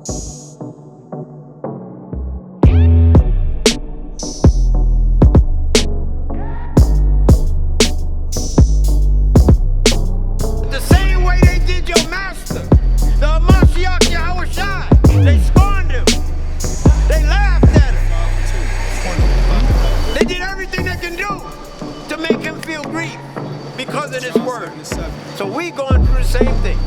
The same way they did your master, the Mashiach Yawasap. They scorned him. They laughed at him. They did everything they can do to make him feel grief because of this word. So we going through the same thing.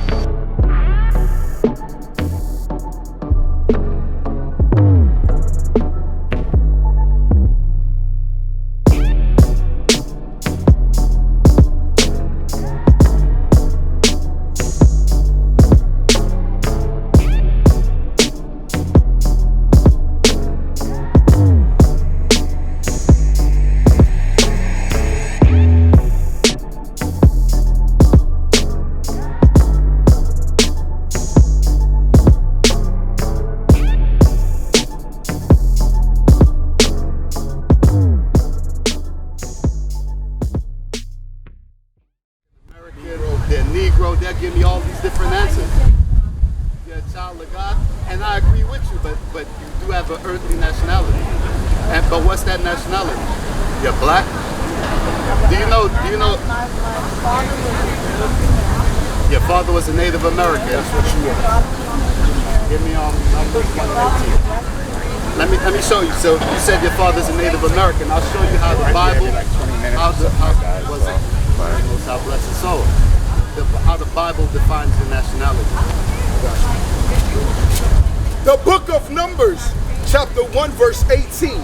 They're Negro, they'll give me all these different answers. You're a child of God, and I agree with you, but you do have an earthly nationality. But what's that nationality? You're black? Do you know? Your father was a Native American. That's what you are. Give me number 118. Let me show you. So you said your father's a Native American. I'll show you how the Bible, how bless his soul. How the Bible defines your nationality. The book of Numbers, chapter 1, verse 18.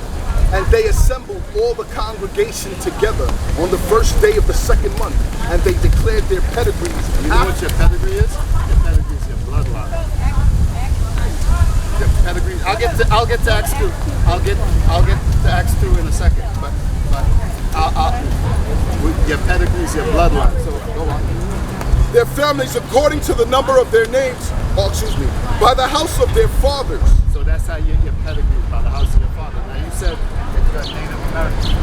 And they assembled all the congregation together on the first day of the second month, and they declared their pedigrees. You know what your pedigree is? Your pedigree is your bloodline. Your pedigree. I'll get to Acts 2. I'll get to Acts 2 in a second. But your pedigree is your bloodline. So go on. Their families according to the number of their names, by the house of their fathers. So that's how your pedigree is, by the house of your father. Now you said that you're a Native American.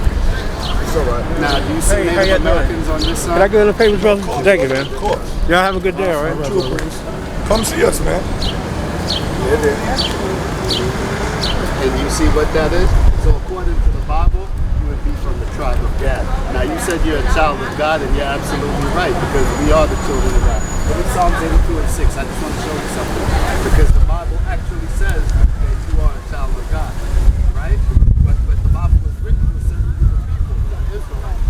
It's all right. Now do you see Native Americans on this side? Can I get a papers, brother? Thank you, man. Of course. Y'all have a good day, all right? Come see us, man. And you see what that is? So according to the Bible, you would be from the tribe of Gad. Now you said you're a child of God, and you're absolutely right, because we are the children of God. But in Psalms 82 and 6, I just want to show you something. Because the Bible actually says that you are a child of God, right? But the Bible was written to a certain group of people, the Israelites.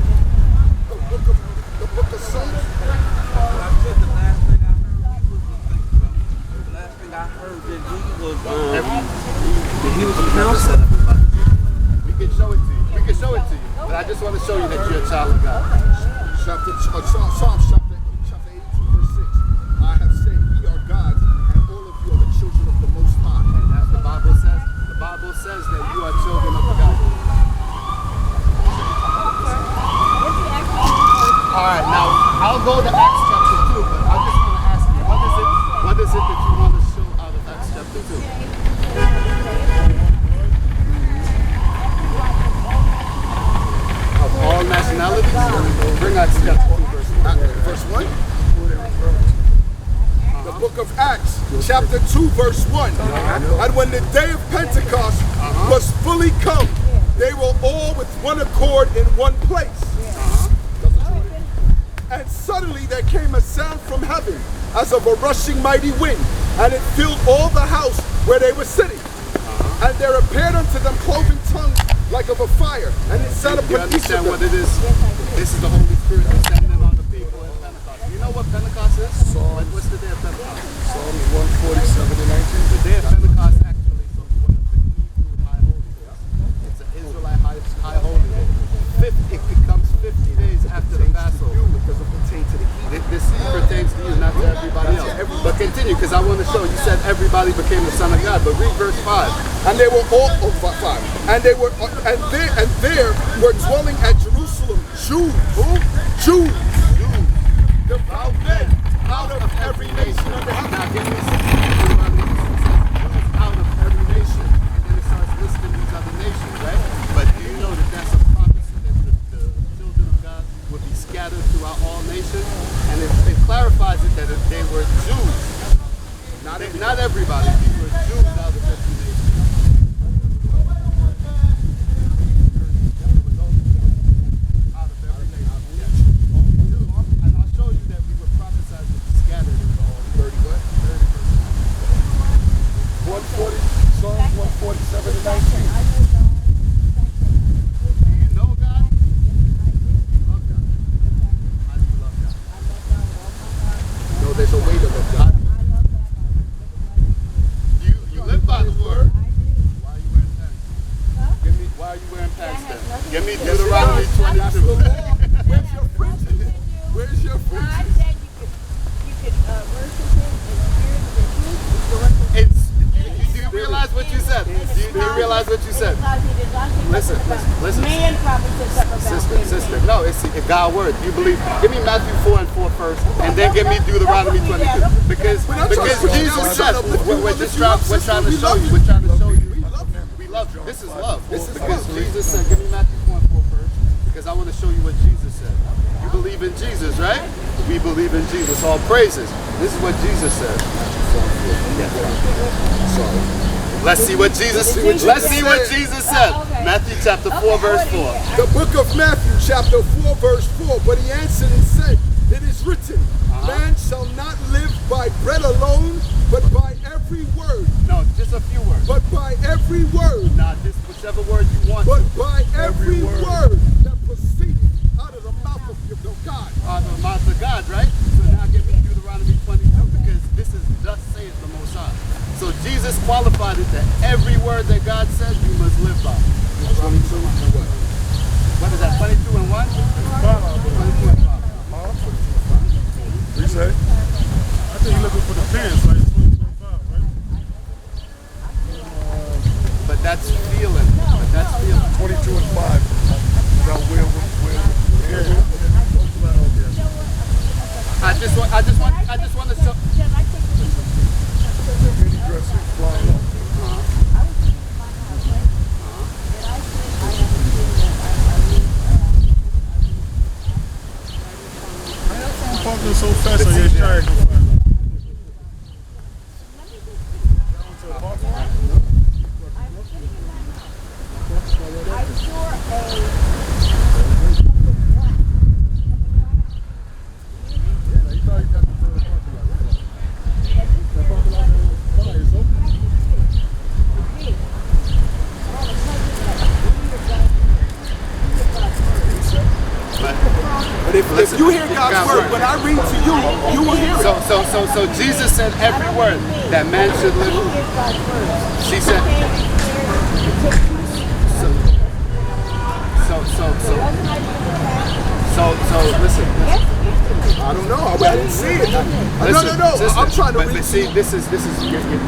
The book of Psalms. The last thing I heard that he was a counselor. We can show it to you. We can show it to you. But I just want to show you that you're a child of God. Psalms chapter 82, verse 6. I have said, ye are gods, and all of you are the children of the Most High. And that's the Bible says. The Bible says that you are children of God. All right, now I'll go to Acts chapter 2, but I just want to ask you, what is it that you want to show out of Acts chapter 2? Of all nationalities? Bring Acts chapter 2, verse 1. The book of Acts, chapter 2, verse 1. And when the day of Pentecost was fully come, they were all with one accord in one place. And suddenly there came a sound from heaven as of a rushing mighty wind, and it filled all the house where they were sitting. And there appeared unto them cloven tongues like of a fire, and it sat upon each of them. What it is? This is the Holy Spirit descending on the people in Pentecost. You know what Pentecost is? What's the day of Pentecost? Psalms 147 and 19. The day of Pentecost actually is one of the Hebrew high holy days. It's an Israelite high holy day. It becomes 50 days after the Passover. Because it pertains to the heathen. This pertains to you, not to everybody else. But continue, because I want to show you said everybody became the son of God. But read verse 5. And they were all 5. And they were and there were dwelling at Jerusalem Jews. Who? Jews. Devout men out of every nation under heaven. Now give me out of every nation. And then it starts listing these other nations, right? But do you know that that's a prophecy that the children of God would be scattered throughout all nations? And it clarifies it that if they were Jews, Not everybody. These were Jews out of the 50 nations. Out of every nation. Yes. And I'll show you that we were prophesied to be scattered in the whole 30 what? 140, Psalms 147 and 19. Do you know God? You love God. How do you love God? No, there's a way to love God. You live by the word. Why are you wearing pants? Why are you wearing pants then? Give me Deuteronomy 22. Where's your fringes? Where's your God fringes? said you could worship Him in spirit and truth. Do you realize what you said? Do you realize what you said? Listen. Man probably said something about Sister. No, it's God's word. You believe? Give me Matthew 4 and 4 first, and then give me Deuteronomy 22. Because Jesus said, we're trying to show you. We love you. This is love. Because Jesus said, give me Matthew 4 and 4 first, because I want to show you what Jesus said. You believe in Jesus, right? We believe in Jesus. All praises. This is what Jesus said. Let's see what Jesus said. Matthew chapter 4, verse 4. The book of Matthew, chapter 4, verse 4. But he answered and said, it is written, man shall not live by bread alone, but by every word. No, just a few words. But by every word. Nah, just whichever word you want. But by every word that proceedeth out of the mouth of your God. Out of the mouth of God, right? So now give me Deuteronomy 22, because this is thus saith the Most High. So Jesus qualified it that every word that God said you must live by. 22 and what? What is that, 22 and 1? 22 and 5. You say? I think you're looking for the pants, like 2025, right? But that's feeling. 22 and 5. Now where? I just want to show. I'm talking so fast on your chart. But if you hear God's word, when I read to you, you will hear it. So Jesus said every word that man should live. She said. So listen. I don't know. I didn't see it. No. Sister, I'm trying to read. But see, this is you're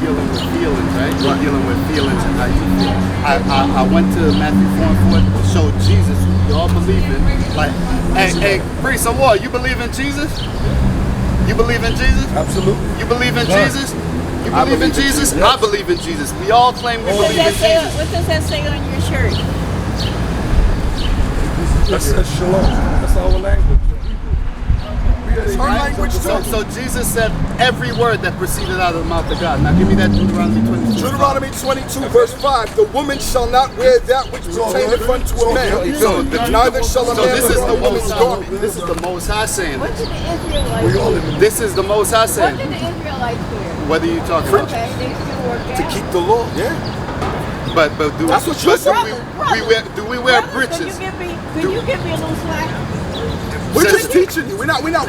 dealing with feelings, right? You're dealing with feelings and how you feel. I went to Matthew 4 and 4 to show Jesus who we all believe in. Like, hey, priest of war, you believe in Jesus? You believe in Jesus? Absolutely. You believe in Jesus? You believe in Jesus? I believe in Jesus. We all claim we believe in Jesus. What does that say on your shirt? That says shalom. That's our language. It's our language too. So Jesus said every word that proceeded out of the mouth of God. Now give me that Deuteronomy 22. Deuteronomy 22 verse 5. The woman shall not wear that which pertaineth unto a man. Neither shall a man this is wear the a woman's garment. This is the Most High saying What this. did the Israelites This is the Most High What saying. did the Israelites wear? What are you talking about? Okay, they still work To keep the law. Yeah. But do That's what you said. do we wear breeches? Can you give me a little slack? We're just teaching you. We're not. We say. No,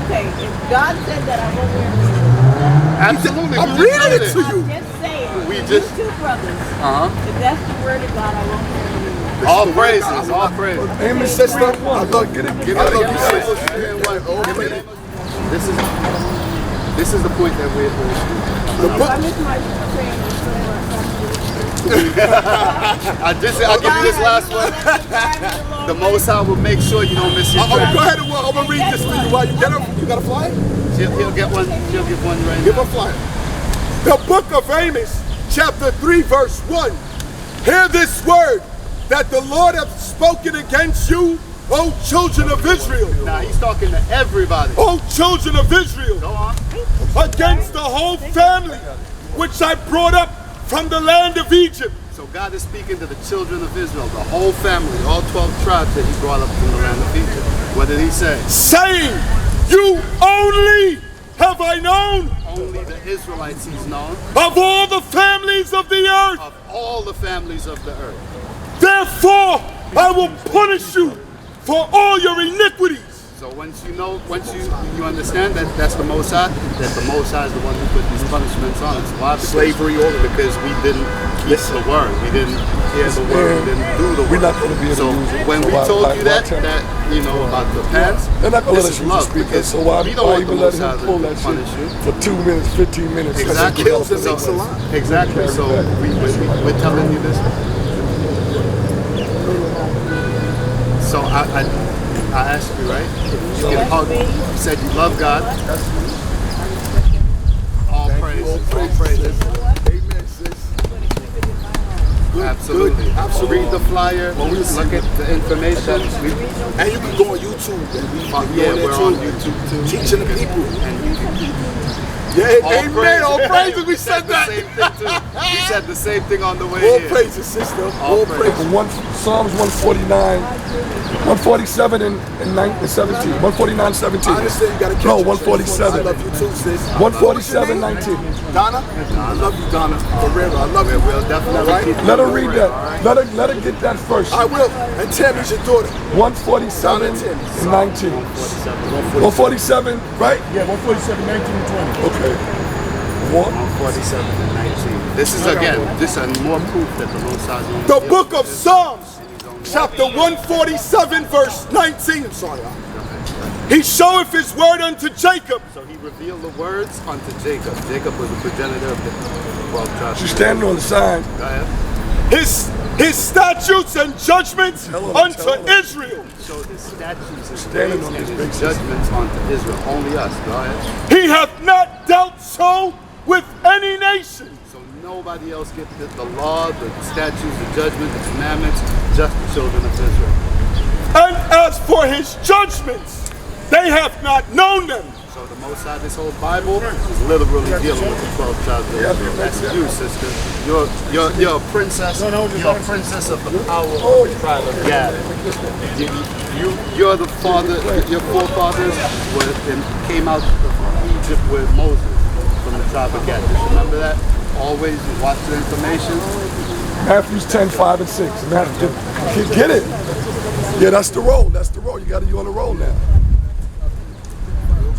okay. If God said that, I won't wear it. Absolutely. I'm reading it to you. I'm just saying. We you just- two brothers. If that's the word of God, I won't wear it. All praises. All praises. Amen, sister. I love you. This is the point that we're The If book. I miss my train, I'll give you this last one. The Most High will make sure you don't miss your Go train. ahead and I'm gonna read this to you while you get up. You got a flyer? He'll get one. He'll get one right Give now. a flyer. The book of Amos, chapter 3, verse 1. Hear this word that the Lord hath spoken against you, O children of Israel. Now he's talking to everybody. O children of Israel. Go on. Against the whole family which I brought up from the land of Egypt. So God is speaking to the children of Israel, the whole family, all 12 tribes that he brought up from the land of Egypt. What did he say? Saying, you only have I known Only the Israelites he's known. of all the families of the earth. Of all the families of the earth. Therefore, I will punish you for all your iniquities. So once you understand that that's the Most High, that the Most High is the one who put these punishments on us. Why? Slavery, because we didn't keep the word. We didn't hear the word. We didn't do the word. We're not going to be able so to use it. when we told you that you know about the pants, they're not going to let this us is use love the speaker. because So why we don't want the even let Most him High pull to that punish you. shit for 2 minutes, 15 minutes? Exactly. kills and makes a lot. Exactly. So we're telling you this. So I asked you, right? You get hugged. You said you love God. All praises. All praises. Amen, sis. Absolutely. Absolutely. Read the flyer. Look at the information. And you can go on YouTube and We're on YouTube too. teaching the people. And you can Yeah, amen. All praises. We said the that. same thing too. We said the same thing on the way All here. praises, sister. All All praises. Psalms 149, 147 and 17. 149, 17. I understand you gotta catch No, it. 147. I love you too, sis. 147, 19. Donna? I love you, Donna. For real, I love you. We'll definitely All right? keep Let her you read right, that. all right? Let her get that first. I will. And Tammy's your daughter. 147 and 19. 147, right? Yeah, 147, 19, and 20. Okay. What? 147 and 19. This is again, this is more proof that the Most High is on The book of Psalms, chapter 147, verse 19. I'm sorry. He showeth his word unto Jacob. So he revealed the words unto Jacob. Jacob was the progenitor of the 12 tribes. She's standing on the sign. Go ahead. His statutes and judgments unto Israel. So his statutes, his Standing ways, on and his his basis. judgments unto Israel. Only us. Go ahead. He hath not dealt so with any nation. So nobody else gets the law, the statutes, the judgment, the commandments, just the children of Israel. And as for his judgments, they have not known them. So the Most High, this whole Bible is literally dealing with the 12 tribes of Israel. That's you, sister. You're a princess. You're a princess of the power of the tribe of Gad. You're the father. Your forefathers came out of Egypt with Moses from the tribe of Gad. Just remember that. Always watch the information. Matthews 10, 5, and 6. Matthew, get it. Yeah, that's the roll. That's the roll. You on the roll now.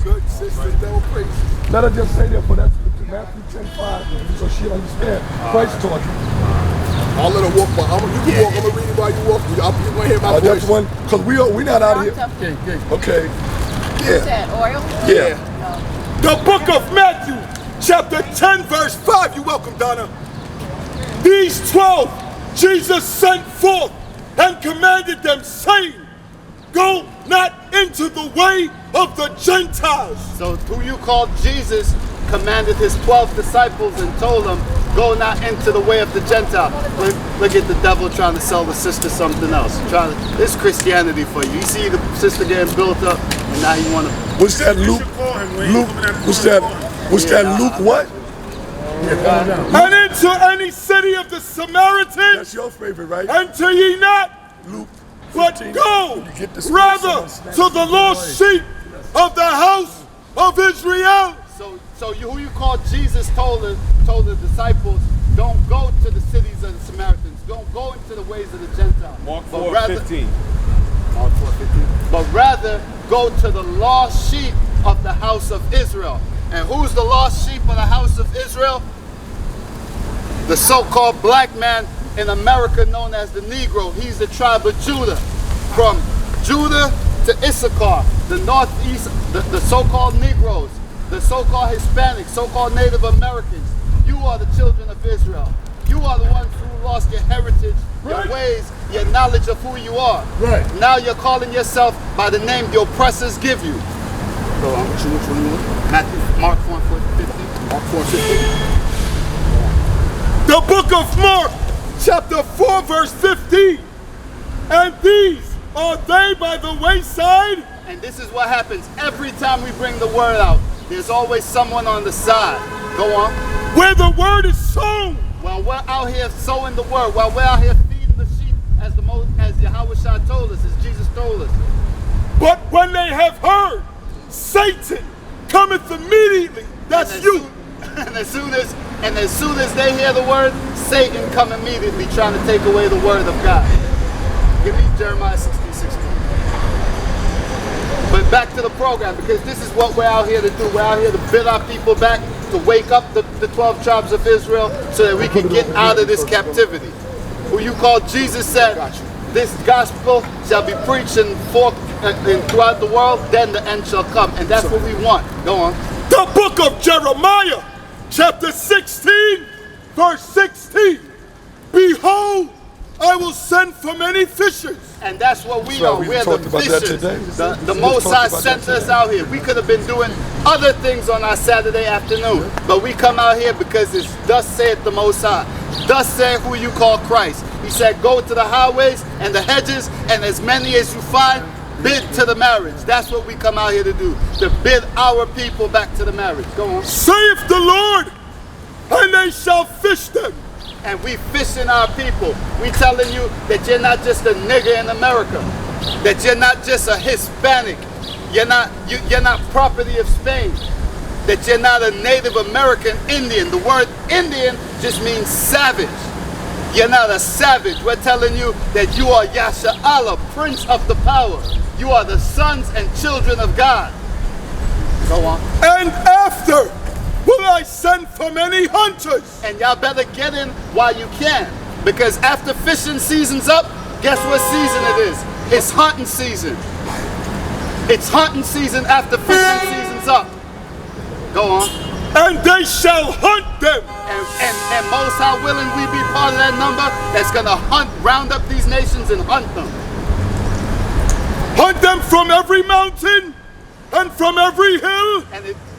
Good, sister. Double praise. Let her just say that, but that's Matthew 10, 5, so she'll understand. Christ taught you. I'll let her walk, but you can walk. I'm going to read it while you walk. You're going to hear my voice. That's one, because we not out of here. Okay. What's that, oil? Yeah. The book of Matthew, chapter 10, verse 5. You're welcome, Donna. These 12 Jesus sent forth and commanded them, saying, go not into the way of the Gentiles. So who you called Jesus commanded his 12 disciples and told them, go not into the way of the Gentile. Look at the devil trying to sell the sister something else. This Christianity for you. You see the sister getting built up, and now you want to. What's that, Luke? What's that, Luke what? And into any city of the Samaritans, That's your favorite, right? enter ye not, Luke. but 15. go You get the rather to the lost sheep of the house of Israel. So who you called Jesus told the disciples, don't go to the cities of the Samaritans. Don't go into the ways of the Gentiles. Mark But 4:15. Mark 4:15. But rather go to the lost sheep of the house of Israel. And who's the lost sheep of the house of Israel? The so-called black man in America known as the Negro. He's the tribe of Judah. From Judah to Issachar, the northeast, the so-called Negroes, the so-called Hispanics, so-called Native Americans. You are the children of Israel. You are the ones who lost your heritage, your ways, your knowledge of who you are. Right. Now you're calling yourself by the name the oppressors give you. So I'm which one you want? Matthew, Mark 4:15. Mark 4:15. The book of Mark, chapter 4, verse 15. And these Are they by the wayside? And this is what happens every time we bring the word out. There's always someone on the side. Go on. Where the word is sown. While we're out here sowing the word, while we're out here feeding the sheep, as Yawasap told us, as Jesus told us. But when they have heard, Satan cometh immediately. That's you. And as soon as they hear the word, Satan come immediately trying to take away the word of God. Give me Jeremiah 16:16. But back to the program, because this is what we're out here to do. We're out here to build our people back, to wake up the 12 tribes of Israel so that we can get out of this captivity. Who you call Jesus said, this gospel shall be preached throughout the world, then the end shall come. And that's what we want. Go on. The book of Jeremiah, chapter 16, verse 16. Behold, I will send for many fishers. And that's what we That's are. right, we We're talked the about that fishers. today. The Most High sent us out here. We could have been doing other things on our Saturday afternoon, but we come out here because it's thus saith the Most High. Thus saith who you call Christ. He said, go to the highways and the hedges, and as many as you find, bid to the marriage. That's what we come out here to do, to bid our people back to the marriage. Go on. Saith the Lord, and they shall fish them. And we fishing our people. We telling you that you're not just a nigger in America, that you're not just a Hispanic, you're not property of Spain, that you're not a Native American Indian. The word Indian just means savage. You're not a savage. We're telling you that you are Yasha Allah, Prince of the Power. You are the sons and children of God. Go on. And after will I send for many hunters. And y'all better get in while you can, because after fishing season's up, guess what season it is? It's hunting season. It's hunting season after fishing season's up. Go on. And they shall hunt them. And most high willing, we be part of that number that's gonna round up these nations and hunt them. Hunt them from every mountain and from every hill.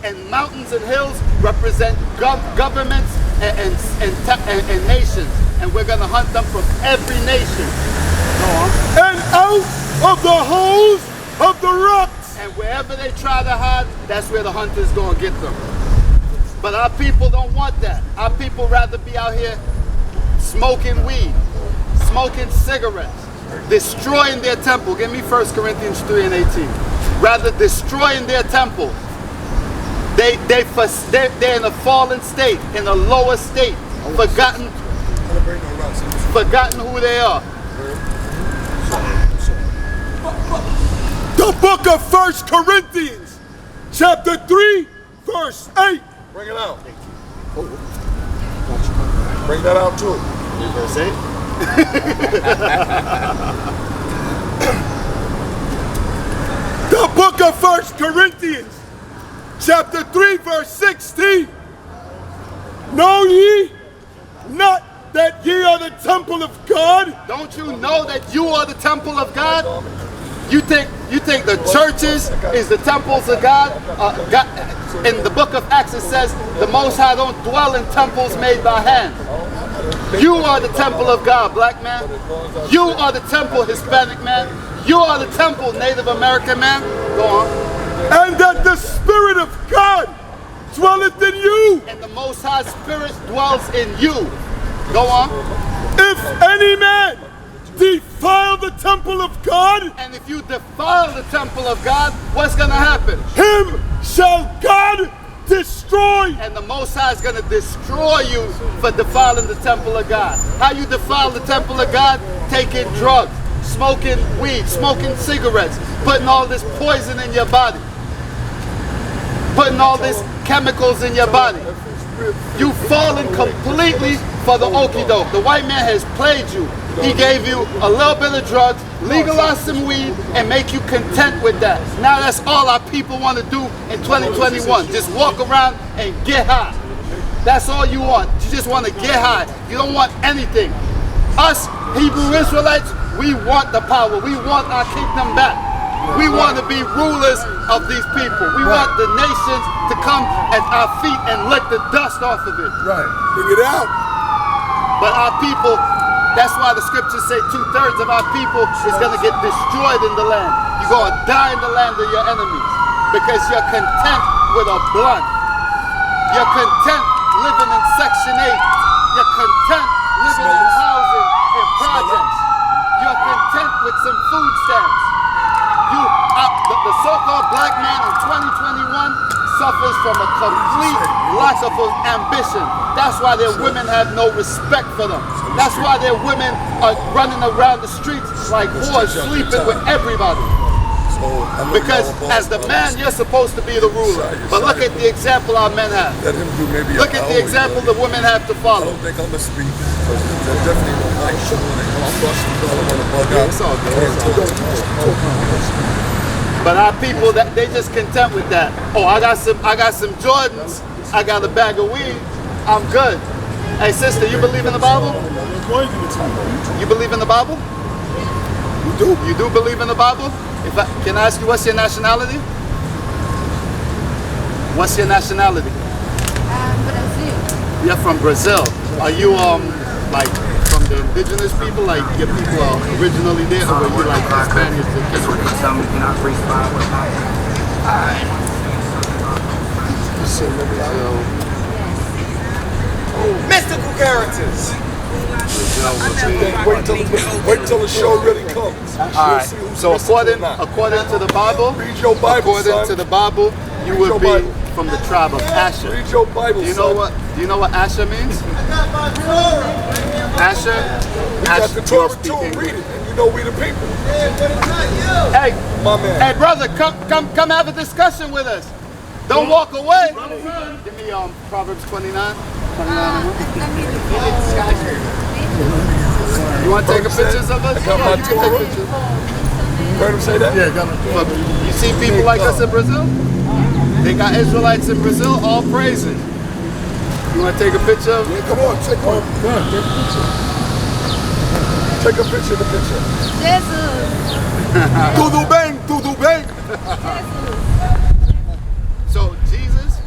And mountains and hills represent governments and nations. And we're gonna hunt them from every nation. Go on. And out of the holes of the rocks. And wherever they try to hide, that's where the hunter's gonna get them. But our people don't want that. Our people rather be out here smoking weed, smoking cigarettes, destroying their temple. Give me 1 Corinthians 3:18. Rather destroying their temple. They're in a fallen state, in a lower state, forgotten who they are. The book of 1 Corinthians, chapter 3, verse 8. Bring it out. Bring that out too. Verse 8. The book of 1 Corinthians, chapter 3, verse 16. Know ye not that ye are the temple of God? Don't you know that you are the temple of God? You think the churches is the temples of God? In the book of Acts it says the Most High don't dwell in temples made by hands. You are the temple of God, black man. You are the temple, Hispanic man. You are the temple, Native American man. Go on. And that the Spirit of God dwelleth in you. And the Most High Spirit dwells in you. Go on. If any man defile the temple of God, and if you defile the temple of God, what's going to happen? him shall God destroy. And the Most High is going to destroy you for defiling the temple of God. How you defile the temple of God? Taking drugs, smoking weed, smoking cigarettes, putting all this poison in your body, putting all these chemicals in your body. You've fallen completely for the okie doke. The white man has played you. He gave you a little bit of drugs, legalize some weed, and make you content with that. Now that's all our people want to do in 2021. Just walk around and get high. That's all you want. You just want to get high. You don't want anything. Us, Hebrew Israelites, we want the power. We want our kingdom back. We want to be rulers of these people. We want the nations to come at our feet and lick the dust off of it. Right. Bring it out. But our people That's why the scriptures say 2/3 of our people is going to get destroyed in the land. You're going to die in the land of your enemies because you're content with a blunt. You're content living in Section 8. You're content living in housing and projects. You're content with some food stamps. The so-called black man in 2021 suffers from a complete lack of ambition. That's why their women have no respect for them. That's why their women are running around the streets like whores, sleeping with everybody. Because as the man, you're supposed to be the ruler. But look at the example our men have. Look at the example the women have to follow. I don't think I'm going to speak. That's definitely it's all good. But our people, they just content with that. Oh, I got some Jordans. I got a bag of weed. I'm good. Hey, sister, you believe in the Bible? You believe in the Bible? You do. You do believe in the Bible? Can I ask you, what's your nationality? What's your nationality? Brazil. You're from Brazil. Are you like from the indigenous people? Like your people are originally there, or were you like Spaniards that came over? Mystical characters. Wait till the show really comes. All right. So according to the Bible, read your Bible, according to the Bible, you would be from the tribe of Asher. Read your Bible. Do you know what Asher means? Asher. We got the Torah too. Read it, and you know we the people. Hey, my man. Hey, brother, come have a discussion with us. Don't walk away. Give me Proverbs 29. You want to take a pictures of us? Got my You can take pictures. Heard him say that? Yeah, got you see people like us in Brazil? They got Israelites in Brazil, all praising. You want to take a picture of? Yeah, come on, take one. Take a picture of the picture. Jesus. Tudo bem, tudo bem. So Jesus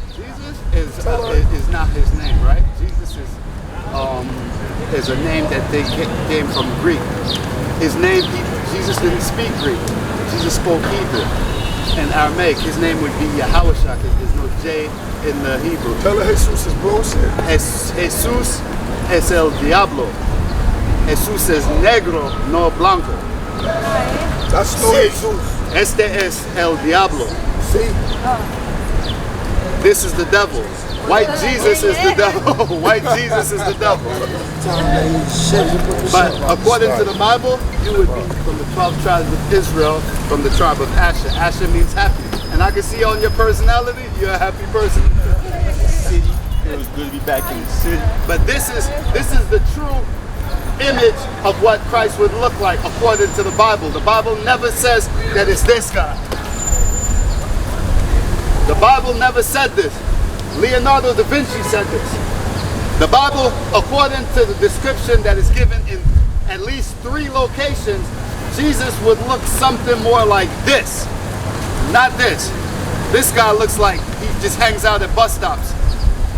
is not his name, right? Jesus is a name that they came from Greek. His name, Jesus didn't speak Greek. Jesus spoke Hebrew and Aramaic. His name would be Yawasap. There's no J in the Hebrew. Tell her Jesus is bullshit. Jesus es el diablo. Jesus es negro, no blanco. That's no Jesus. Este es el diablo. See? This is the devil. White Jesus is the devil. White Jesus is the devil. But according to the Bible, you would be from the 12 tribes of Israel, from the tribe of Asher. Asher means happy. And I can see on your personality, you're a happy person. City. It was good to be back in the city. But this is the true image of what Christ would look like according to the Bible. The Bible never says that it's this guy. The Bible never said this. Leonardo da Vinci said this. The Bible, according to the description that is given in at least 3 locations, Jesus would look something more like this. Not this. This guy looks like he just hangs out at bus stops.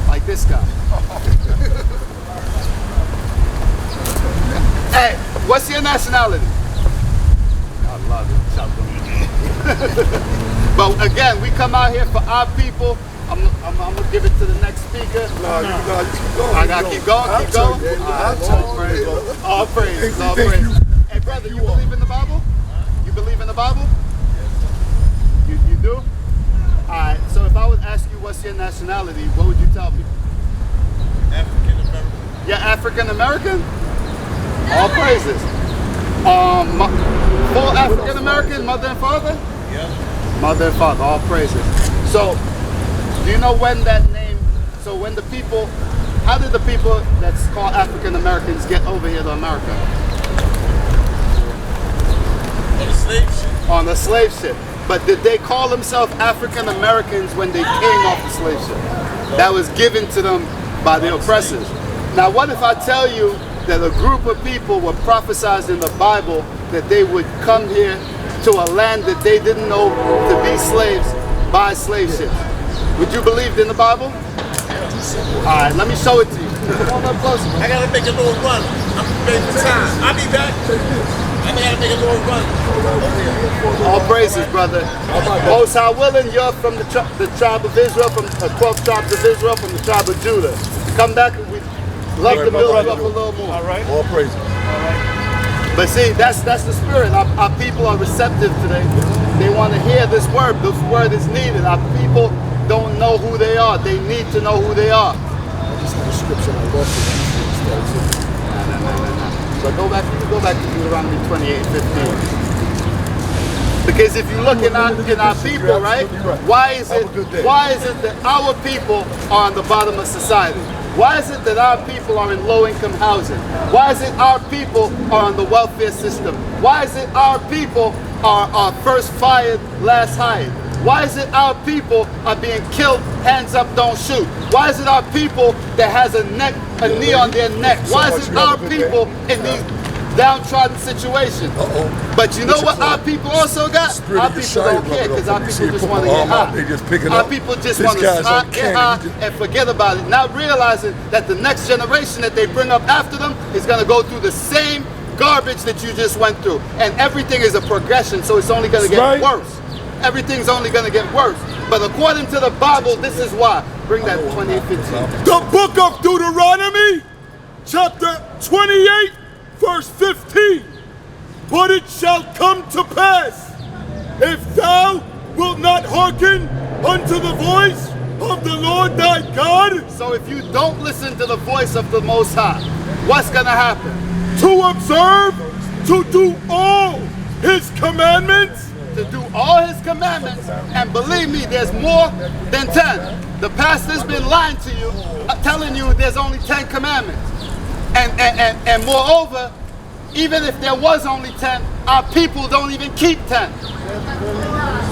Like this guy. Hey, what's your nationality? I love it. But again, we come out here for our people. I'm gonna give it to the next speaker. No, you keep going. I gotta keep going, keep going. All praise. Hey brother, you believe in the Bible? You believe in the Bible? You do? Alright, so if I would ask you what's your nationality, what would you tell me? African American. You're African American? All praises. Full African American, mother and father? Yeah. Mother and father, all praises. So, do you know when that name, so when the people, how did the people that's called African Americans get over here to America? On the slave ship. On the slave ship. But did they call themselves African Americans when they came off the slave ship? That was given to them by the oppressors. Now what if I tell you that a group of people were prophesied in the Bible that they would come here to a land that they didn't know to be slaves by slave ships? Would you believe in the Bible? All right, let me show it to you. Come on up closer. I gotta make a little run. I'm ready for time. I'll be back. I gotta make a little run. All praises, brother. Most High willing, you're from the tribe of Israel, from the 12 tribes of Israel, from the tribe of Judah. Come back and we'd love to build you up a little more. All right. All praises. But see, that's the spirit. Our people are receptive today. They want to hear this word. This word is needed. Our people don't know who they are. They need to know who they are. But go back to Deuteronomy 28:15. Because if you look in our people, right? Why is it that our people are on the bottom of society? Why is it that our people are in low-income housing? Why is it our people are on the welfare system? Why is it our people are first fired, last hired? Why is it our people are being killed, hands up, don't shoot? Why is it our people that has a knee on their neck? Why is it our people in these downtrodden situations? But you know what our people also got? Our people don't care because our people just want to get high. Our people just want to get high and forget about it, not realizing that the next generation that they bring up after them is going to go through the same garbage that you just went through. And everything is a progression, so it's only going to get worse. Everything's only going to get worse. But according to the Bible, this is why. Bring that 28:15. The book of Deuteronomy, chapter 28, verse 15. But it shall come to pass, if thou wilt not hearken unto the voice of the Lord thy God. So if you don't listen to the voice of the Most High, what's going to happen? To observe, to do all his commandments. To do all his commandments, and believe me, there's more than 10. The pastor's been lying to you, telling you there's only 10 commandments. And moreover, even if there was only 10, our people don't even keep 10.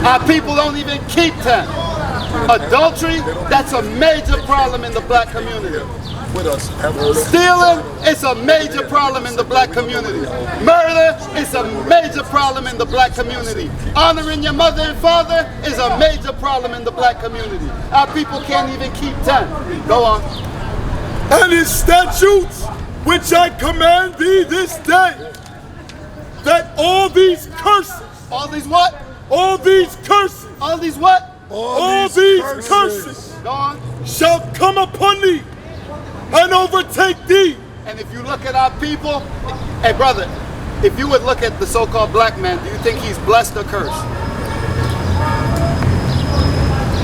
Our people don't even keep 10. Adultery, that's a major problem in the black community. Stealing is a major problem in the black community. Murder is a major problem in the black community. Honoring your mother and father is a major problem in the black community. Our people can't even keep 10. Go on. And his statutes, which I command thee this day, that all these curses. All these what? All these curses. All these what? All these curses. Go on. Shall come upon thee and overtake thee. And if you look at our people, hey brother, if you would look at the so-called black man, do you think he's blessed or cursed?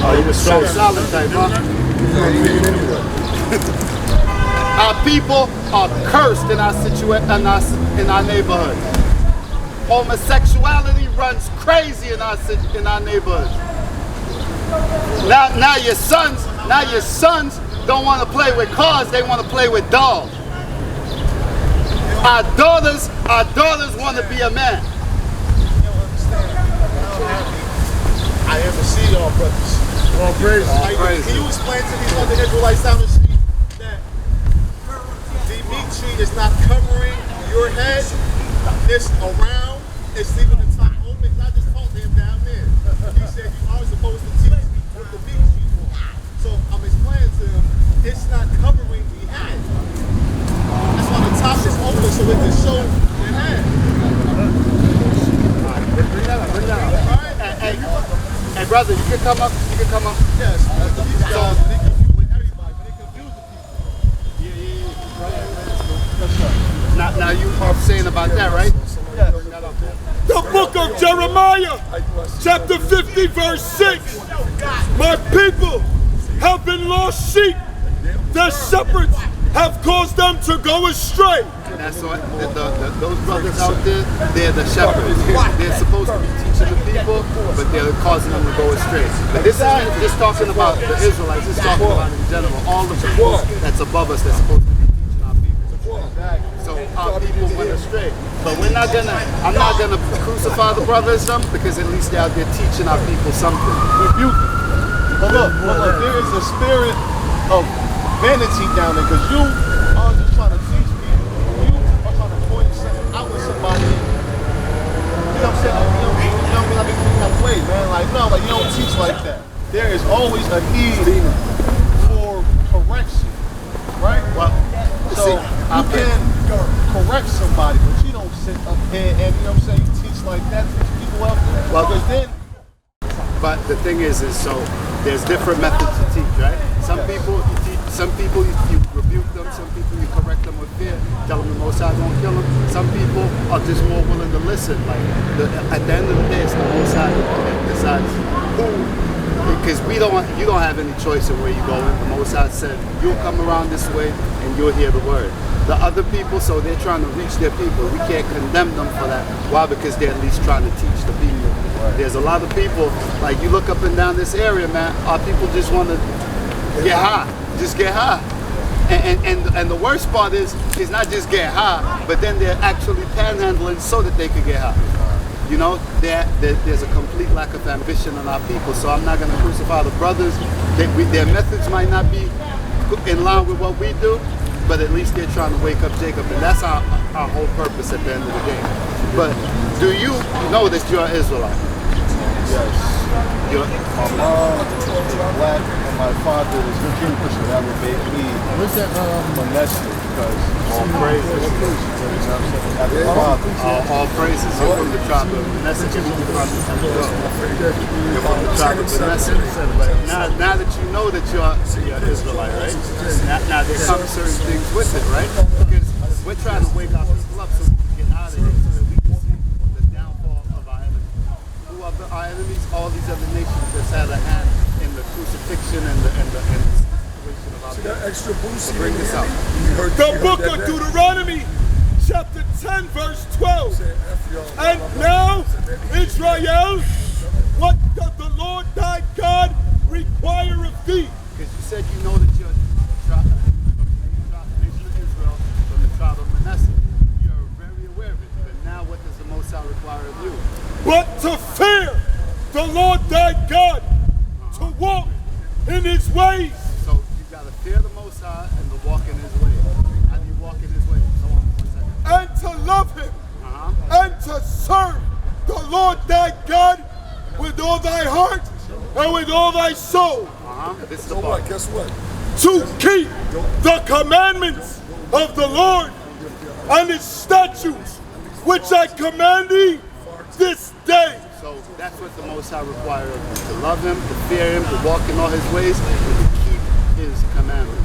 Oh, he was strong solid type, huh? Our people are cursed in our neighborhood. Homosexuality runs crazy in our neighborhood. Now your sons don't want to play with cars, they want to play with dolls. Our daughters want to be a man. I ever see y'all brothers. All praise. Can you explain to these other Israelites down the street that the meat tree is not covering your head, it's around, it's leaving the top open? I just told him down there. He said you are supposed to teach with the meat tree on. So I'm explaining to him, it's not covering the head. That's why the top is open so it can show the head. Bring that up. Hey brother, you can come up. Yes. They confuse everybody, but they confuse the people. Now you are saying about that, right? The book of Jeremiah, chapter 50, verse 6. My people have been lost sheep. Their shepherds have caused them to go astray. That's what those brothers out there, they're the shepherds. They're supposed to be teaching the people, but they're causing them to go astray. But this isn't just talking about the Israelites, it's talking about in general, all the people that's above us that's supposed to be teaching our people. So our people went astray. But I'm not gonna crucify the brothers because at least they're out there teaching our people something. Rebuke them. But look, there is a spirit of vanity down there, because you are just trying to teach people. You are trying to point something out with somebody. You know what I'm saying? You know what I mean? That way, man. Like, no, like you don't teach like that. There is always a need for correction, right? Well, so you can correct somebody, but you don't sit up here and, you know what I'm saying, you teach like that to people out there. Well, because then, but the thing is so there's different methods to teach, right? Some people you teach, some people you rebuke them, some people you correct them with fear, tell them the Most High don't kill them. Some people are just more willing to listen. Like at the end of the day, it's the Most High that decides who. Because you don't have any choice in where you go in. The Most High said you'll come around this way and you'll hear the word. The other people, so they're trying to reach their people. We can't condemn them for that. Why? Because they're at least trying to teach the people. There's a lot of people, like you look up and down this area, man, our people just want to get high. Just get high. And the worst part is not just get high, but then they're actually panhandling so that they could get high. You know, there's a complete lack of ambition in our people. So I'm not going to crucify the brothers. Their methods might not be in line with what we do, but at least they're trying to wake up Jacob. And that's our whole purpose at the end of the day. But do you know that you're an Israelite? yes. My mom is black and my father is Jewish, so that would make me Manasseh, because all praises. All praises. You're from the tribe of Manasseh. You're from the tribe of Manasseh. But now that you know that you're an Israelite, right? Now there come certain things with it, right? Because we're trying to wake our people up so we can get out of here, so that we can see the downfall of our enemies. Who are our enemies? All these other nations that's had a hand in the crucifixion and the situation of our people. Extra boost. So bring this out. The book of Deuteronomy, chapter 10, verse 12. And now, Israel, what does the Lord thy God require of thee? Because you said you know that you're from the nation of Israel, from the tribe of Manasseh. You're very aware of it. But now what does the Most High require of you? But to fear the Lord thy God, to walk in his ways. So you got to fear the Most High and to walk in his way. How do you walk in his way? Go on 1 second. And to love him, and to serve the Lord thy God with all thy heart and with all thy soul. This is the So part. what? Guess what? To keep the commandments of the Lord and his statutes, which I command thee this day. So that's what the Most High requires of you. To love him, to fear him, to walk in all his ways, and to keep his commandments.